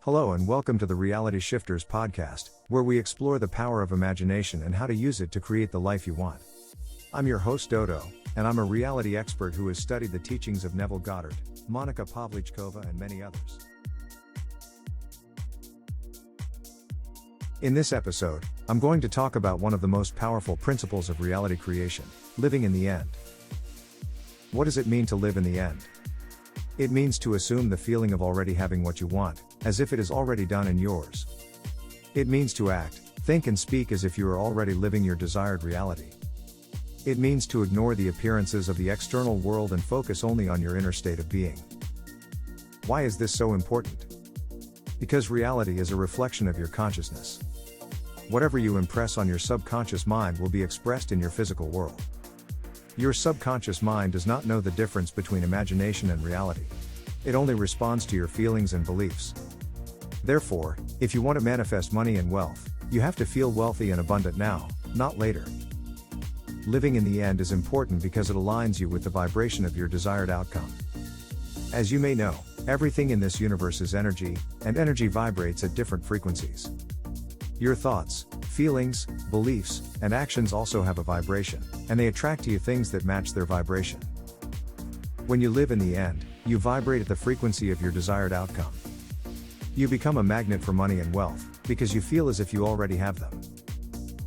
Hello and welcome to the Reality Shifters podcast, where we explore the power of imagination and how to use it to create the life you want. I'm your host Dodo, and I'm a reality expert who has studied the teachings of Neville Goddard, Monica Pavlichkova, and many others. In this episode, I'm going to talk about one of the most powerful principles of reality creation, living in the end. What does it mean to live in the end? It means to assume the feeling of already having what you want, as if it is already done and yours. It means to act, think and speak as if you are already living your desired reality. It means to ignore the appearances of the external world and focus only on your inner state of being. Why is this so important? Because reality is a reflection of your consciousness. Whatever you impress on your subconscious mind will be expressed in your physical world. Your subconscious mind does not know the difference between imagination and reality. It only responds to your feelings and beliefs. Therefore, if you want to manifest money and wealth, you have to feel wealthy and abundant now, not later. Living in the end is important because it aligns you with the vibration of your desired outcome. As you may know, everything in this universe is energy, and energy vibrates at different frequencies. Your thoughts, feelings, beliefs, and actions also have a vibration, and they attract to you things that match their vibration. When you live in the end, you vibrate at the frequency of your desired outcome. You become a magnet for money and wealth, because you feel as if you already have them.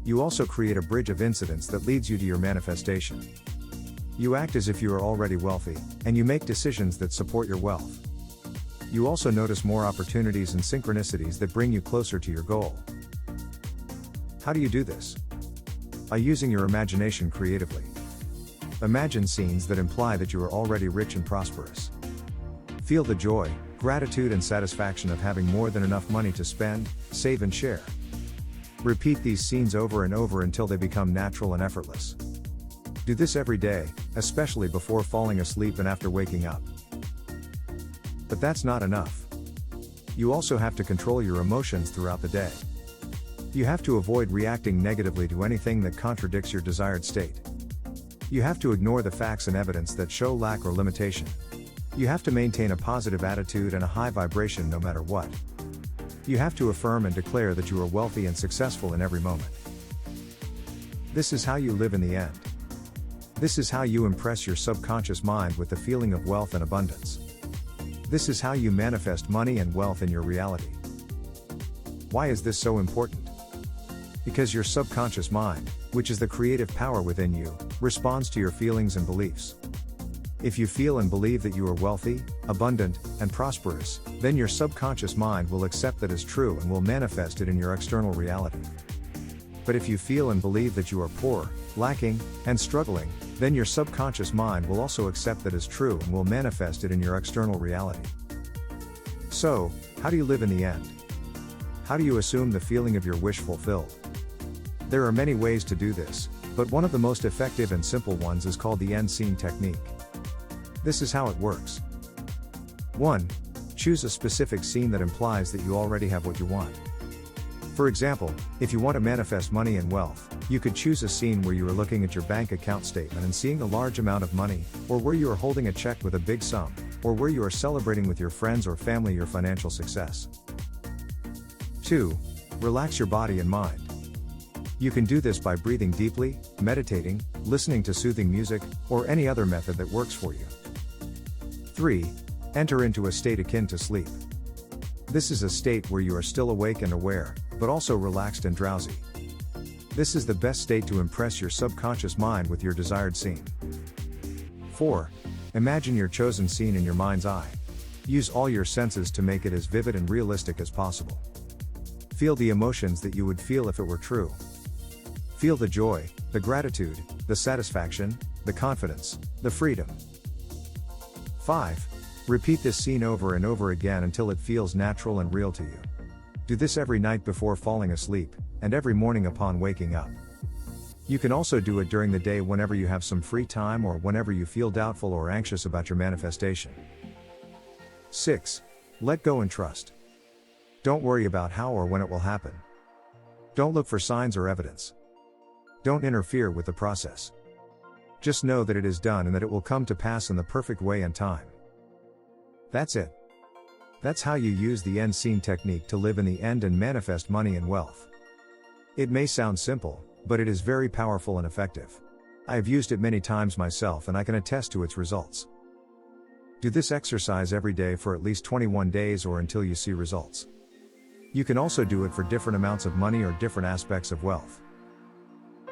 You also create a bridge of incidents that leads you to your manifestation. You act as if you are already wealthy, and you make decisions that support your wealth. You also notice more opportunities and synchronicities that bring you closer to your goal. How do you do this? By using your imagination creatively. Imagine scenes that imply that you are already rich and prosperous. Feel the joy, gratitude and satisfaction of having more than enough money to spend, save and share. Repeat these scenes over and over until they become natural and effortless. Do this every day, especially before falling asleep and after waking up. But that's not enough. You also have to control your emotions throughout the day. You have to avoid reacting negatively to anything that contradicts your desired state. You have to ignore the facts and evidence that show lack or limitation. You have to maintain a positive attitude and a high vibration no matter what. You have to affirm and declare that you are wealthy and successful in every moment. This is how you live in the end. This is how you impress your subconscious mind with the feeling of wealth and abundance. This is how you manifest money and wealth in your reality. Why is this so important? Because your subconscious mind, which is the creative power within you, responds to your feelings and beliefs. If you feel and believe that you are wealthy, abundant, and prosperous, then your subconscious mind will accept that as true and will manifest it in your external reality. But if you feel and believe that you are poor, lacking, and struggling, then your subconscious mind will also accept that as true and will manifest it in your external reality. So, how do you live in the end? How do you assume the feeling of your wish fulfilled? There are many ways to do this, but one of the most effective and simple ones is called the end scene technique. This is how it works. 1. Choose a specific scene that implies that you already have what you want. For example, if you want to manifest money and wealth, you could choose a scene where you are looking at your bank account statement and seeing a large amount of money, or where you are holding a check with a big sum, or where you are celebrating with your friends or family your financial success. 2. Relax your body and mind. You can do this by breathing deeply, meditating, listening to soothing music, or any other method that works for you. 3. Enter into a state akin to sleep. This is a state where you are still awake and aware, but also relaxed and drowsy. This is the best state to impress your subconscious mind with your desired scene. 4. Imagine your chosen scene in your mind's eye. Use all your senses to make it as vivid and realistic as possible. Feel the emotions that you would feel if it were true. Feel the joy, the gratitude, the satisfaction, the confidence, the freedom. 5. Repeat this scene over and over again until it feels natural and real to you. Do this every night before falling asleep, and every morning upon waking up. You can also do it during the day whenever you have some free time or whenever you feel doubtful or anxious about your manifestation. 6. Let go and trust. Don't worry about how or when it will happen. Don't look for signs or evidence. Don't interfere with the process. Just know that it is done and that it will come to pass in the perfect way and time. That's it. That's how you use the end scene technique to live in the end and manifest money and wealth. It may sound simple, but it is very powerful and effective. I have used it many times myself and I can attest to its results. Do this exercise every day for at least 21 days or until you see results. You can also do it for different amounts of money or different aspects of wealth.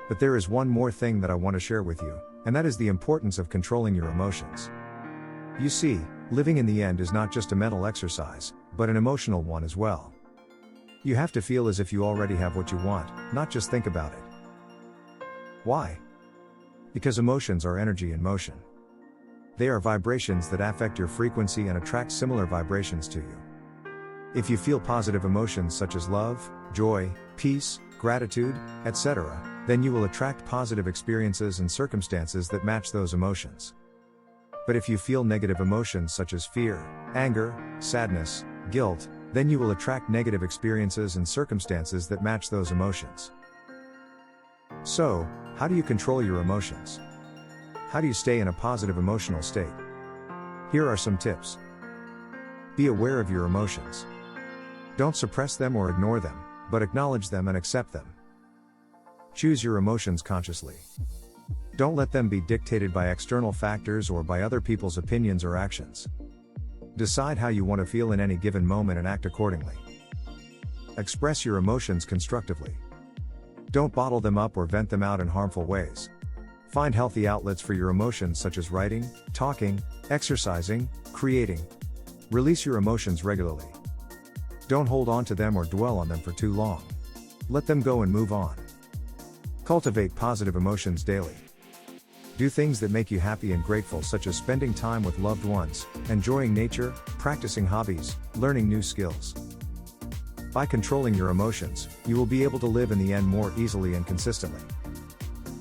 But there is one more thing that I want to share with you, and that is the importance of controlling your emotions. You see, living in the end is not just a mental exercise, but an emotional one as well. You have to feel as if you already have what you want, not just think about it. Why? Because emotions are energy in motion. They are vibrations that affect your frequency and attract similar vibrations to you. If you feel positive emotions such as love, joy, peace, gratitude, etc., then you will attract positive experiences and circumstances that match those emotions. But if you feel negative emotions such as fear, anger, sadness, guilt, then you will attract negative experiences and circumstances that match those emotions. So, how do you control your emotions? How do you stay in a positive emotional state? Here are some tips. Be aware of your emotions. Don't suppress them or ignore them, but acknowledge them and accept them. Choose your emotions consciously. Don't let them be dictated by external factors or by other people's opinions or actions. Decide how you want to feel in any given moment and act accordingly. Express your emotions constructively. Don't bottle them up or vent them out in harmful ways. Find healthy outlets for your emotions such as writing, talking, exercising, creating. Release your emotions regularly. Don't hold on to them or dwell on them for too long. Let them go and move on. Cultivate positive emotions daily. Do things that make you happy and grateful, such as spending time with loved ones, enjoying nature, practicing hobbies, learning new skills. By controlling your emotions, you will be able to live in the end more easily and consistently.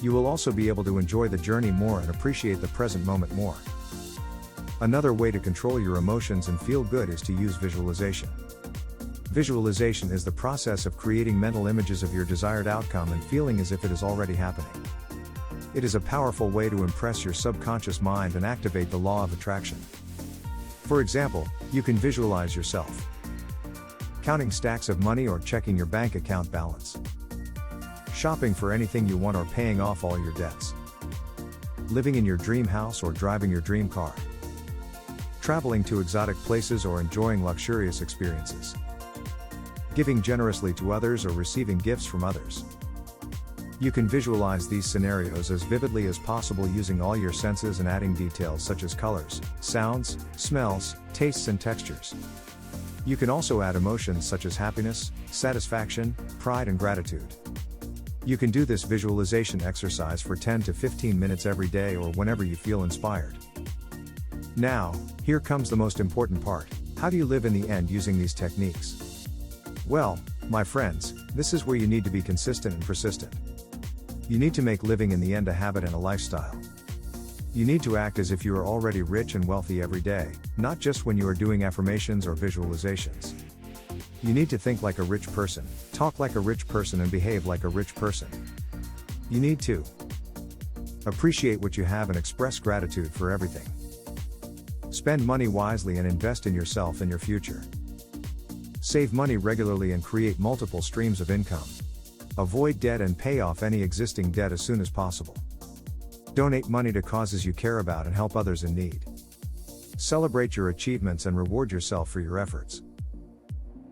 You will also be able to enjoy the journey more and appreciate the present moment more. Another way to control your emotions and feel good is to use visualization. Visualization is the process of creating mental images of your desired outcome and feeling as if it is already happening. It is a powerful way to impress your subconscious mind and activate the law of attraction. For example, you can visualize yourself counting stacks of money or checking your bank account balance, shopping for anything you want or paying off all your debts, living in your dream house or driving your dream car, traveling to exotic places or enjoying luxurious experiences, giving generously to others or receiving gifts from others. You can visualize these scenarios as vividly as possible using all your senses and adding details such as colors, sounds, smells, tastes and textures. You can also add emotions such as happiness, satisfaction, pride and gratitude. You can do this visualization exercise for 10 to 15 minutes every day or whenever you feel inspired. Now, here comes the most important part. How do you live in the end using these techniques? Well, my friends, this is where you need to be consistent and persistent. You need to make living in the end a habit and a lifestyle. You need to act as if you are already rich and wealthy every day, not just when you are doing affirmations or visualizations. You need to think like a rich person, talk like a rich person and behave like a rich person. You need to appreciate what you have and express gratitude for everything. Spend money wisely and invest in yourself and your future. Save money regularly and create multiple streams of income. Avoid debt and pay off any existing debt as soon as possible. Donate money to causes you care about and help others in need. Celebrate your achievements and reward yourself for your efforts.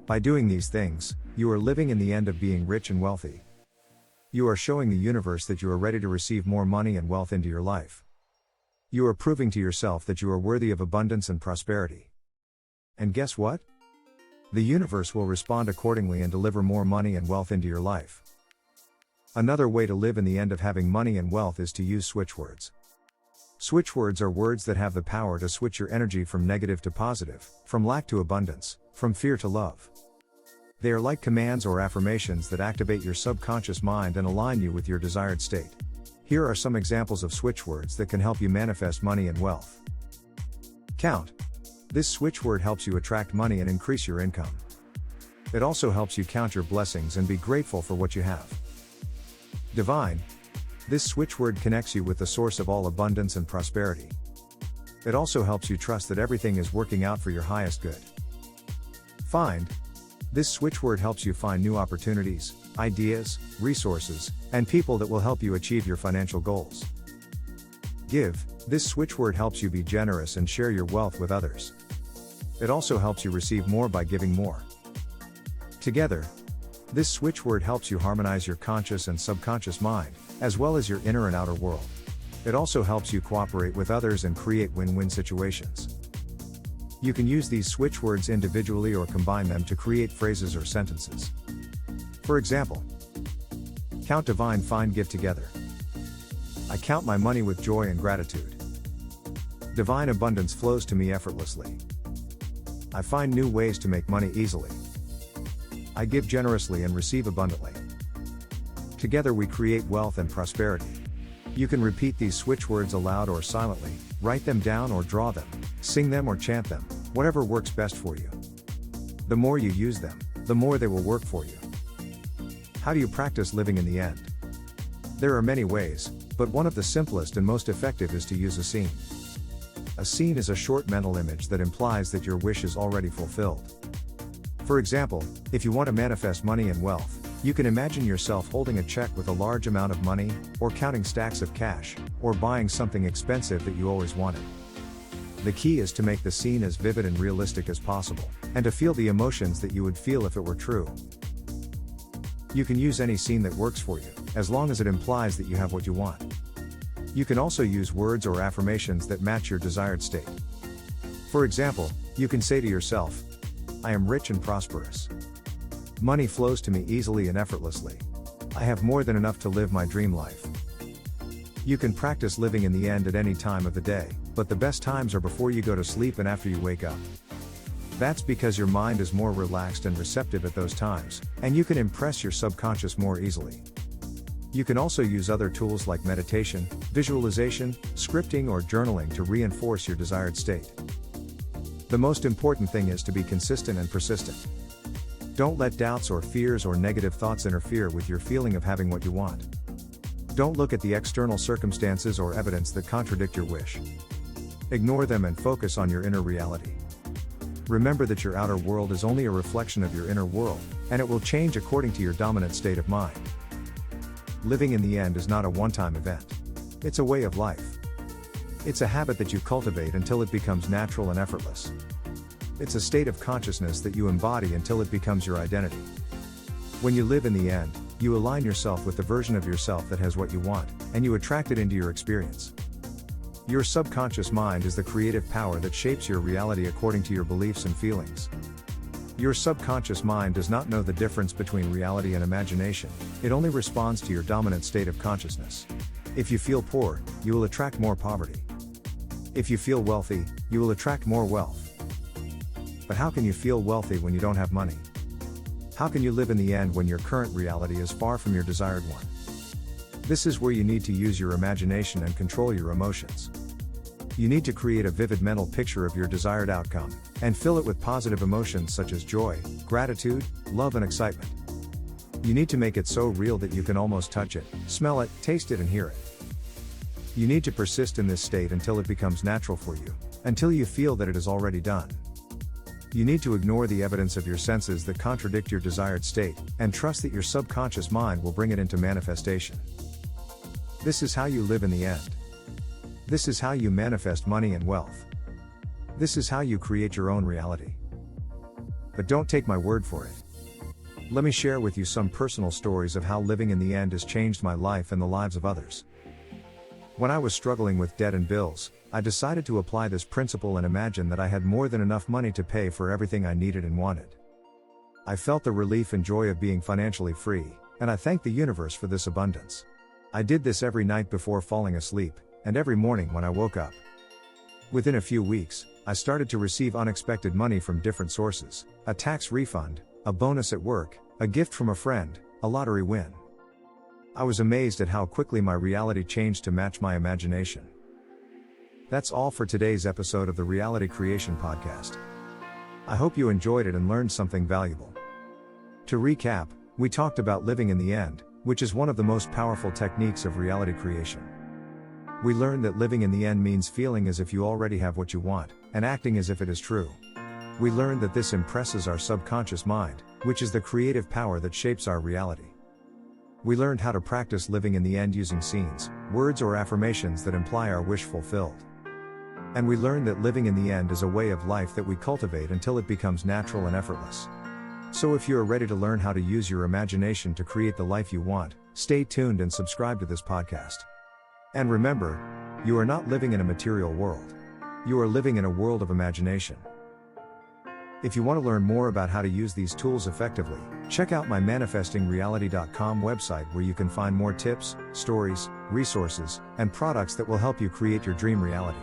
By doing these things, you are living in the end of being rich and wealthy. You are showing the universe that you are ready to receive more money and wealth into your life. You are proving to yourself that you are worthy of abundance and prosperity. And guess what? The universe will respond accordingly and deliver more money and wealth into your life. Another way to live in the end of having money and wealth is to use switch words. Switch words are words that have the power to switch your energy from negative to positive, from lack to abundance, from fear to love. They are like commands or affirmations that activate your subconscious mind and align you with your desired state. Here are some examples of switch words that can help you manifest money and wealth. Count. This switch word helps you attract money and increase your income. It also helps you count your blessings and be grateful for what you have. Divine. This switch word connects you with the source of all abundance and prosperity. It also helps you trust that everything is working out for your highest good. Find. This switch word helps you find new opportunities, ideas, resources, and people that will help you achieve your financial goals. Give. This switch word helps you be generous and share your wealth with others. It also helps you receive more by giving more. Together. This switch word helps you harmonize your conscious and subconscious mind, as well as your inner and outer world. It also helps you cooperate with others and create win-win situations. You can use these switch words individually or combine them to create phrases or sentences. For example, count divine, find, give together. I count my money with joy and gratitude. Divine abundance flows to me effortlessly. I find new ways to make money easily. I give generously and receive abundantly. Together we create wealth and prosperity. You can repeat these switch words aloud or silently, write them down or draw them, sing them or chant them, whatever works best for you. The more you use them, the more they will work for you. How do you practice living in the end? There are many ways, but one of the simplest and most effective is to use a scene. A scene is a short mental image that implies that your wish is already fulfilled. For example, if you want to manifest money and wealth, you can imagine yourself holding a check with a large amount of money, or counting stacks of cash, or buying something expensive that you always wanted. The key is to make the scene as vivid and realistic as possible, and to feel the emotions that you would feel if it were true. You can use any scene that works for you, as long as it implies that you have what you want. You can also use words or affirmations that match your desired state. For example, you can say to yourself, I am rich and prosperous. Money flows to me easily and effortlessly. I have more than enough to live my dream life. You can practice living in the end at any time of the day, but the best times are before you go to sleep and after you wake up. That's because your mind is more relaxed and receptive at those times, and you can impress your subconscious more easily. You can also use other tools like meditation, visualization, scripting, or journaling to reinforce your desired state. The most important thing is to be consistent and persistent. Don't let doubts or fears or negative thoughts interfere with your feeling of having what you want. Don't look at the external circumstances or evidence that contradict your wish. Ignore them and focus on your inner reality. Remember that your outer world is only a reflection of your inner world, and it will change according to your dominant state of mind. Living in the end is not a one-time event. It's a way of life. It's a habit that you cultivate until it becomes natural and effortless. It's a state of consciousness that you embody until it becomes your identity. When you live in the end, you align yourself with the version of yourself that has what you want, and you attract it into your experience. Your subconscious mind is the creative power that shapes your reality according to your beliefs and feelings. Your subconscious mind does not know the difference between reality and imagination, it only responds to your dominant state of consciousness. If you feel poor, you will attract more poverty. If you feel wealthy, you will attract more wealth. But how can you feel wealthy when you don't have money? How can you live in the end when your current reality is far from your desired one? This is where you need to use your imagination and control your emotions. You need to create a vivid mental picture of your desired outcome, and fill it with positive emotions such as joy, gratitude, love, and excitement. You need to make it so real that you can almost touch it, smell it, taste it, and hear it. You need to persist in this state until it becomes natural for you, until you feel that it is already done. You need to ignore the evidence of your senses that contradict your desired state, and trust that your subconscious mind will bring it into manifestation. This is how you live in the end. This is how you manifest money and wealth. This is how you create your own reality. But don't take my word for it. Let me share with you some personal stories of how living in the end has changed my life and the lives of others. When I was struggling with debt and bills, I decided to apply this principle and imagine that I had more than enough money to pay for everything I needed and wanted. I felt the relief and joy of being financially free, and I thanked the universe for this abundance. I did this every night before falling asleep, and every morning when I woke up. Within a few weeks, I started to receive unexpected money from different sources: a tax refund, a bonus at work, a gift from a friend, a lottery win. I was amazed at how quickly my reality changed to match my imagination. That's all for today's episode of the Reality Creation Podcast. I hope you enjoyed it and learned something valuable. To recap, we talked about living in the end, which is one of the most powerful techniques of reality creation. We learned that living in the end means feeling as if you already have what you want, and acting as if it is true. We learned that this impresses our subconscious mind, which is the creative power that shapes our reality. We learned how to practice living in the end using scenes, words or affirmations that imply our wish fulfilled. And we learned that living in the end is a way of life that we cultivate until it becomes natural and effortless. So if you are ready to learn how to use your imagination to create the life you want, stay tuned and subscribe to this podcast. And remember, you are not living in a material world. You are living in a world of imagination. If you want to learn more about how to use these tools effectively, check out my manifestingreality.com website where you can find more tips, stories, resources, and products that will help you create your dream reality.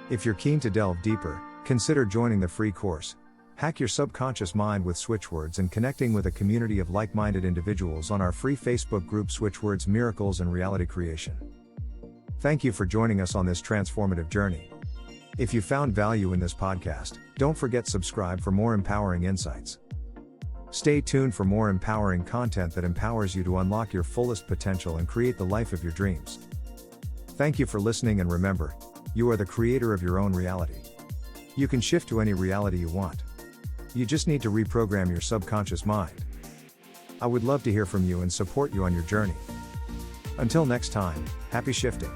If you're keen to delve deeper, consider joining the free course, Hack Your Subconscious Mind with Switchwords, and connecting with a community of like-minded individuals on our free Facebook group Switchwords Miracles and Reality Creation. Thank you for joining us on this transformative journey. If you found value in this podcast, don't forget to subscribe for more empowering insights. Stay tuned for more empowering content that empowers you to unlock your fullest potential and create the life of your dreams. Thank you for listening, and remember, you are the creator of your own reality. You can shift to any reality you want. You just need to reprogram your subconscious mind. I would love to hear from you and support you on your journey. Until next time, happy shifting.